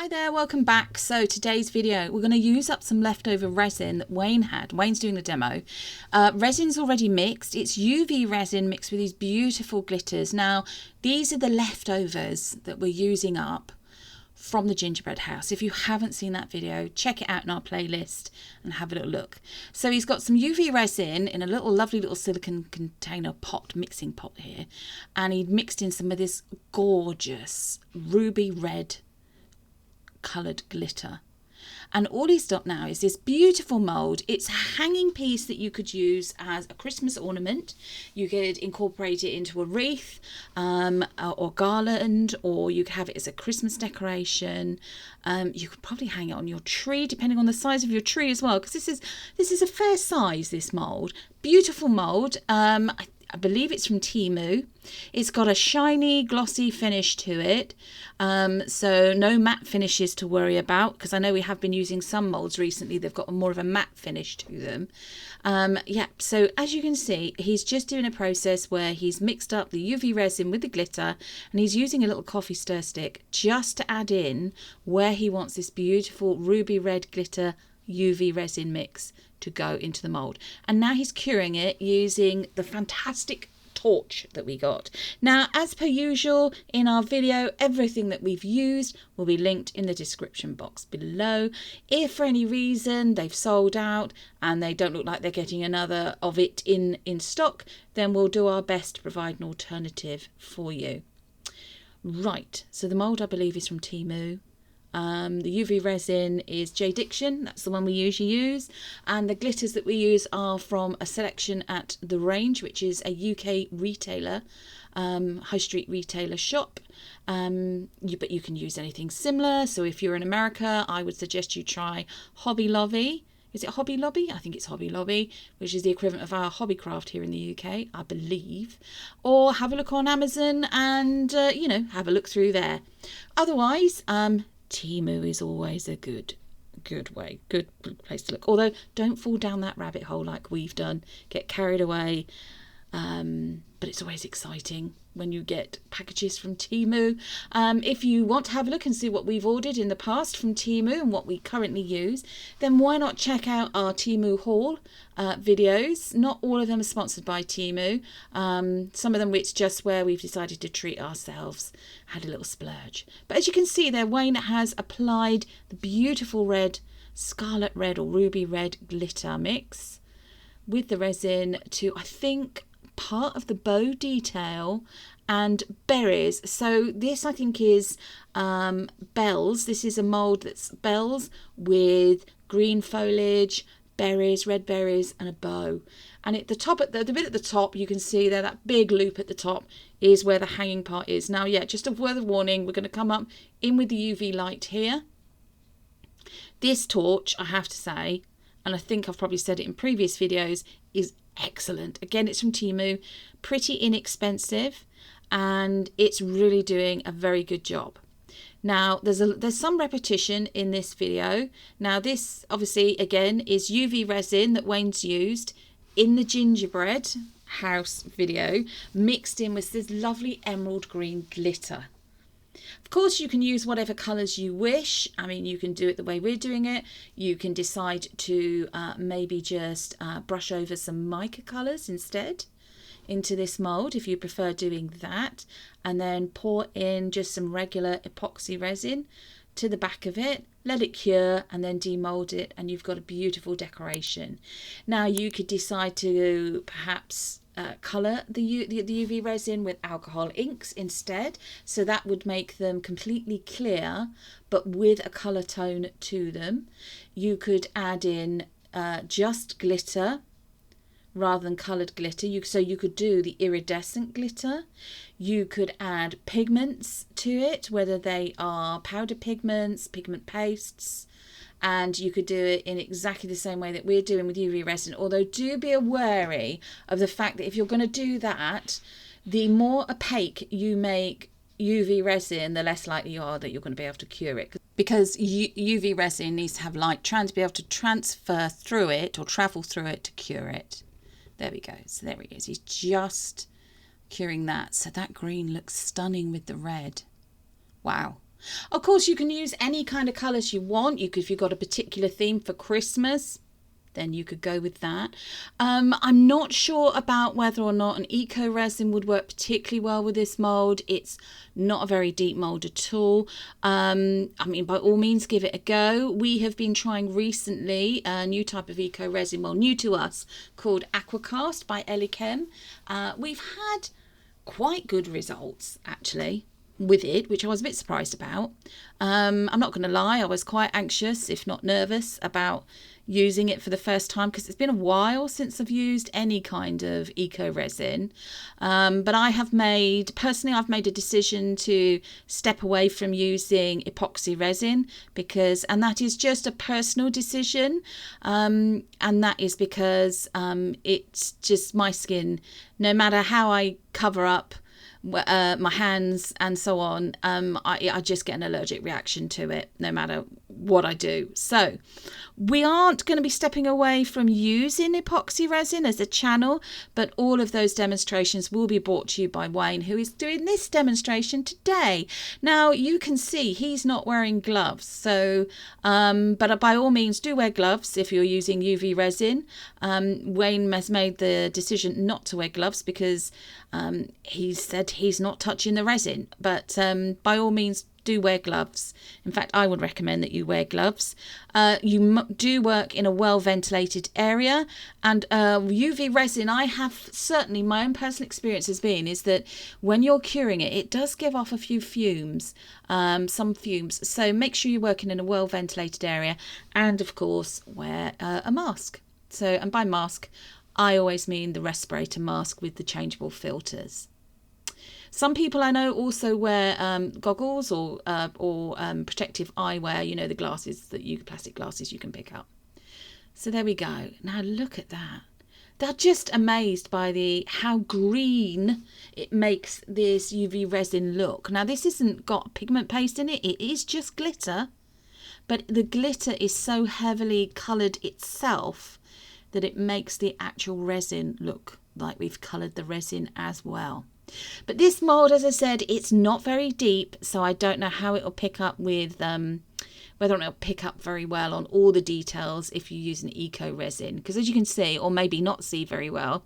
Hi there, welcome back. So today's video, we're going to use up some leftover resin that Wayne had. Wayne's doing the demo. Resin's already mixed. It's UV resin mixed with these beautiful glitters. Now, these are the leftovers that we're using up from the gingerbread house. If you haven't seen that video, check it out in our playlist and have a little look. So he's got some UV resin in a lovely little silicone container pot, mixing pot here. And he mixed in some of this gorgeous ruby red coloured glitter, and all he's got now is this beautiful mould. It's a hanging piece that you could use as a Christmas ornament. You could incorporate it into a wreath or garland, or you could have it as a Christmas decoration. You could probably hang it on your tree, depending on the size of your tree as well, because this is a fair size, this mould. Beautiful mould. I believe it's from Temu. It's got a shiny, glossy finish to it. So no matte finishes to worry about, because I know we have been using some moulds recently. They've got more of a matte finish to them. Yeah, so as you can see, he's just doing a process where he's mixed up the UV resin with the glitter, and he's using a little coffee stir stick just to add in where he wants this beautiful ruby red glitter UV resin mix to go into the mould. And now he's curing it using the fantastic torch that we got. Now, as per usual in our video, everything that we've used will be linked in the description box below. If for any reason they've sold out and they don't look like they're getting another of it in stock, then we'll do our best to provide an alternative for you. Right, so the mould I believe is from Temu. The UV resin is J Diction, that's the one we usually use, and the glitters that we use are from a selection at The Range, which is a UK retailer, high street retailer shop. But you can use anything similar. So if you're in America, I would suggest you try Hobby Lobby. Is it Hobby Lobby? I think it's Hobby Lobby, which is the equivalent of our Hobbycraft here in the UK, I believe. Or have a look on Amazon and, have a look through there. Otherwise, Temu is always a good place to look. Although don't fall down that rabbit hole like we've done, get carried away. But it's always exciting when you get packages from Temu. If you want to have a look and see what we've ordered in the past from Temu and what we currently use, then why not check out our Temu haul videos. Not all of them are sponsored by Temu. Some of them it's just where we've decided to treat ourselves, had a little splurge. But as you can see there, Wayne has applied the beautiful red, scarlet red or ruby red glitter mix with the resin to, I think, part of the bow detail and berries. So this I think is bells. This is a mould that's bells with green foliage, berries, red berries and a bow. And at the top, the bit at the top, you can see there, that big loop at the top is where the hanging part is. Now, yeah, just a word of warning, we're going to come up in with the UV light here. This torch, I have to say, and I think I've probably said it in previous videos, is excellent. Again, it's from Temu, pretty inexpensive, and it's really doing a very good job. Now, there's some repetition in this video. Now, this obviously, again, is UV resin that Wayne's used in the gingerbread house video, mixed in with this lovely emerald green glitter. Of course, you can use whatever colours you wish. I mean, you can do it the way we're doing it. You can decide to maybe just brush over some mica colours instead into this mould if you prefer doing that, and then pour in just some regular epoxy resin to the back of it, let it cure and then demould it, and you've got a beautiful decoration. Now, you could decide to perhaps colour the UV resin with alcohol inks instead, so that would make them completely clear but with a colour tone to them. You could add in just glitter rather than coloured glitter, so you could do the iridescent glitter. You could add pigments to it, whether they are powder pigments, pigment pastes, and you could do it in exactly the same way that we're doing with UV resin. Although do be wary of the fact that if you're going to do that, the more opaque you make UV resin, the less likely you are that you're going to be able to cure it, because UV resin needs to have light to be able to transfer through it or travel through it to cure it. There we go. So there he is. He's just curing that. So that green looks stunning with the red. Wow. Of course, you can use any kind of colours you want. If you've got a particular theme for Christmas, then you could go with that. I'm not sure about whether or not an eco resin would work particularly well with this mould. It's not a very deep mould at all. I mean, by all means, give it a go. We have been trying recently a new type of eco resin, well, new to us, called Aquacast by Elichem. We've had quite good results, actually, with it, which I was a bit surprised about. I'm not going to lie, I was quite anxious, if not nervous, about using it for the first time, because it's been a while since I've used any kind of eco resin. But I've made a decision to step away from using epoxy resin, and that is just a personal decision. And that is because it's just my skin, no matter how I cover up my hands and so on, I just get an allergic reaction to it no matter what I do. So we aren't going to be stepping away from using epoxy resin as a channel, but all of those demonstrations will be brought to you by Wayne, who is doing this demonstration today. Now you can see he's not wearing gloves, so but by all means do wear gloves if you're using UV resin. Wayne has made the decision not to wear gloves because he said he's not touching the resin, but by all means do wear gloves. In fact, I would recommend that you wear gloves. You do work in a well ventilated area, and UV resin, I have certainly, my own personal experience has been, is that when you're curing it, it does give off a few fumes, some fumes. So make sure you're working in a well ventilated area, and of course wear a mask. So, and by mask, I always mean the respirator mask with the changeable filters. Some people I know also wear goggles or protective eyewear, you know, the glasses plastic glasses you can pick up. So there we go. Now look at that. They're just amazed by how green it makes this UV resin look. Now this isn't got pigment paste in it, it is just glitter, but the glitter is so heavily coloured itself that it makes the actual resin look like we've coloured the resin as well. But this mould, as I said, it's not very deep, so I don't know how it will pick up with whether or not it'll pick up very well on all the details if you use an eco resin, because as you can see, or maybe not see very well,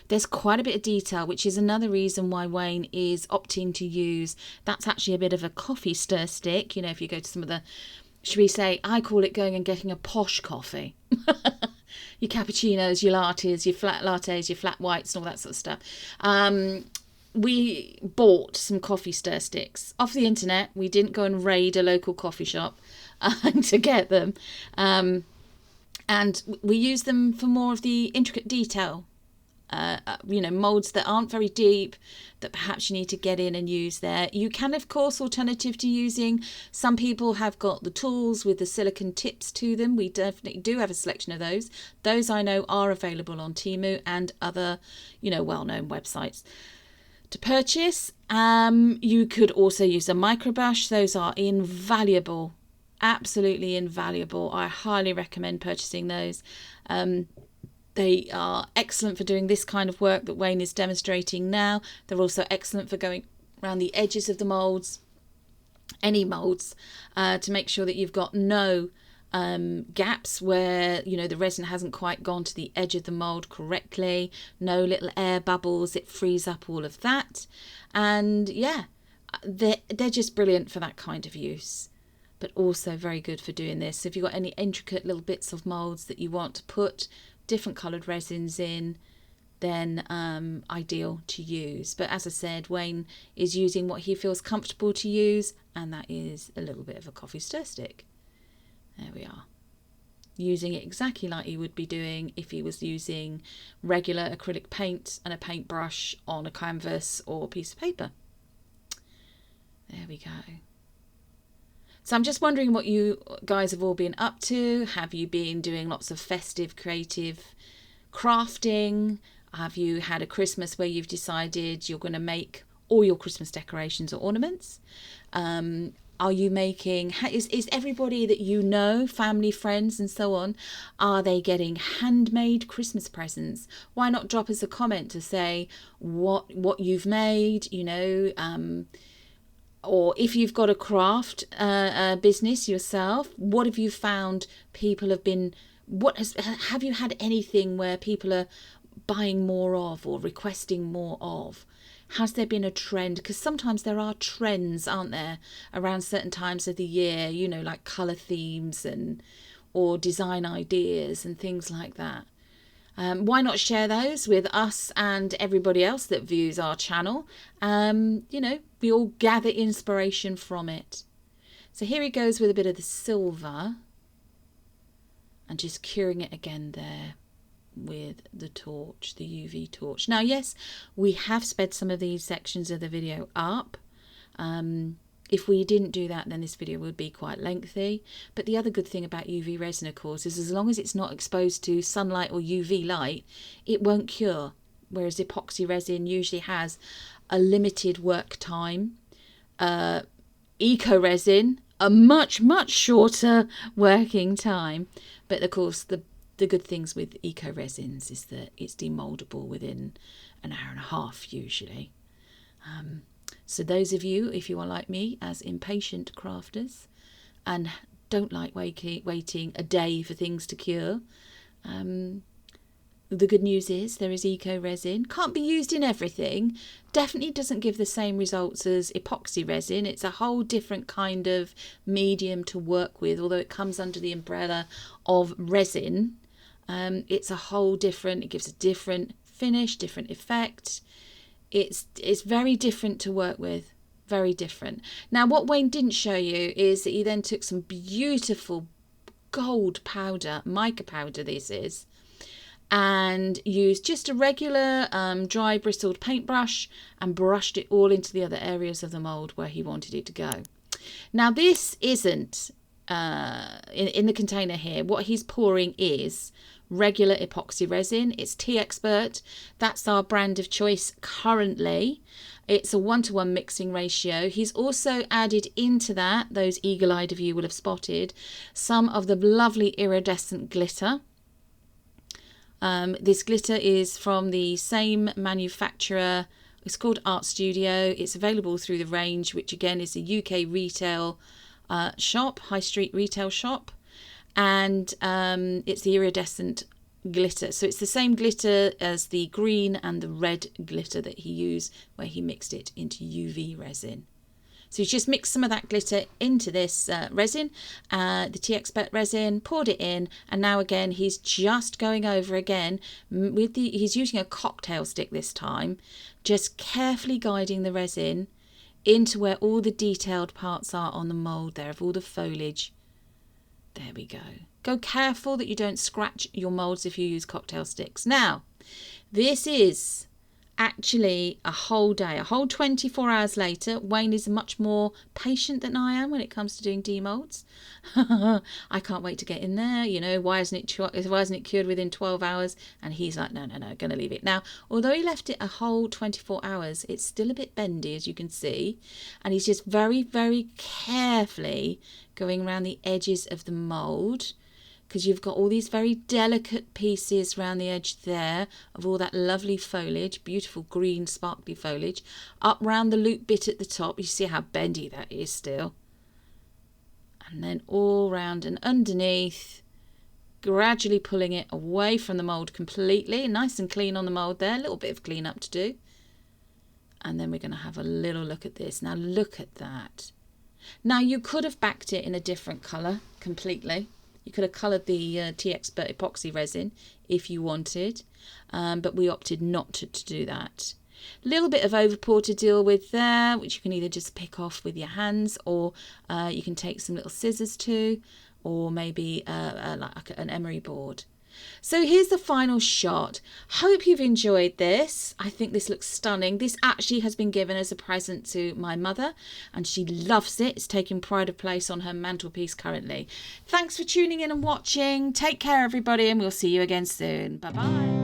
there's quite a bit of detail, which is another reason why Wayne is opting to use, that's actually a bit of a coffee stir stick. You know, if you go to some of the, should we say, I call it going and getting a posh coffee. Your cappuccinos, your lattes, your flat lattes, your flat whites and all that sort of stuff. We bought some coffee stir sticks off the internet. We didn't go and raid a local coffee shop to get them. And we use them for more of the intricate detail. You know, moulds that aren't very deep, that perhaps you need to get in and use there. You can, of course, alternative to using, some people have got the tools with the silicone tips to them. We definitely do have a selection of those. Those I know are available on Temu and other, you know, well-known websites to purchase. You could also use a microbrush. Those are invaluable, absolutely invaluable. I highly recommend purchasing those. They are excellent for doing this kind of work that Wayne is demonstrating now. They're also excellent for going around the edges of the moulds, any moulds, to make sure that you've got no gaps where, you know, the resin hasn't quite gone to the edge of the mould correctly, no little air bubbles, it frees up all of that. And yeah, they're just brilliant for that kind of use, but also very good for doing this. So if you've got any intricate little bits of moulds that you want to put different coloured resins in, then ideal to use. But as I said, Wayne is using what he feels comfortable to use, and that is a little bit of a coffee stir stick. There we are. Using it exactly like he would be doing if he was using regular acrylic paint and a paintbrush on a canvas or a piece of paper. There we go. So I'm just wondering what you guys have all been up to. Have you been doing lots of festive, creative crafting? Have you had a Christmas where you've decided you're going to make all your Christmas decorations or ornaments? Are you making, is everybody that you know, family, friends and so on, are they getting handmade Christmas presents? Why not drop us a comment to say what you've made, you know, or if you've got a craft business yourself, what have you found people have been, have you had anything where people are buying more of or requesting more of? Has there been a trend? Because sometimes there are trends, aren't there, around certain times of the year, you know, like colour themes or design ideas and things like that. Why not share those with us and everybody else that views our channel? You know, we all gather inspiration from it. So here he goes with a bit of the silver and just curing it again there with the torch, the UV torch. Now, yes, we have sped some of these sections of the video up. If we didn't do that, then this video would be quite lengthy. But the other good thing about UV resin, of course, is as long as it's not exposed to sunlight or UV light, it won't cure. Whereas epoxy resin usually has a limited work time. Eco resin, a much, much shorter working time. But of course, the good things with eco resins is that it's demoldable within an hour and a half usually. So those of you, if you are like me, as impatient crafters and don't like waiting a day for things to cure, the good news is there is eco resin. Can't be used in everything. Definitely doesn't give the same results as epoxy resin. It's a whole different kind of medium to work with, although it comes under the umbrella of resin. It's a whole different, it gives a different finish, different effect. It's very different to work with, very different. Now, what Wayne didn't show you is that he then took some beautiful gold powder, mica powder this is, and used just a regular dry bristled paintbrush and brushed it all into the other areas of the mould where he wanted it to go. Now, this isn't, in the container here, what he's pouring is regular epoxy resin. It's Tea Expert. That's our brand of choice currently. It's a 1-to-1 mixing ratio. He's also added into that, those eagle-eyed of you will have spotted, some of the lovely iridescent glitter. This glitter is from the same manufacturer. It's called Art Studio. It's available through the range, which again is a UK retail shop, high street retail shop. And it's the iridescent glitter. So it's the same glitter as the green and the red glitter that he used where he mixed it into UV resin. So he's just mixed some of that glitter into this resin, the Tea Expert resin, poured it in, and now again he's just going over again with he's using a cocktail stick this time, just carefully guiding the resin into where all the detailed parts are on the mould there of all the foliage. There we go. Go careful that you don't scratch your moulds if you use cocktail sticks. Now, this is actually a whole day, a whole 24 hours later. Wayne is much more patient than I am when it comes to doing demolds. I can't wait to get in there. You know, why isn't it cured within 12 hours? And he's like, no, going to leave it. Now, although he left it a whole 24 hours, it's still a bit bendy, as you can see. And he's just very, very carefully going around the edges of the mould, because you've got all these very delicate pieces around the edge there of all that lovely foliage, beautiful green sparkly foliage, up round the loop bit at the top. You see how bendy that is still. And then all round and underneath, gradually pulling it away from the mould completely. Nice and clean on the mould there, a little bit of clean up to do. And then we're going to have a little look at this. Now look at that. Now you could have backed it in a different colour completely. You could have coloured the Tea Expert epoxy resin if you wanted, but we opted not to do that. A little bit of overpour to deal with there, which you can either just pick off with your hands, or you can take some little scissors to, or maybe like an emery board. So here's the final shot. Hope you've enjoyed this. I think this looks stunning. This actually has been given as a present to my mother and she loves it. It's taking pride of place on her mantelpiece currently. Thanks for tuning in and watching. Take care everybody, and we'll see you again soon. Bye bye.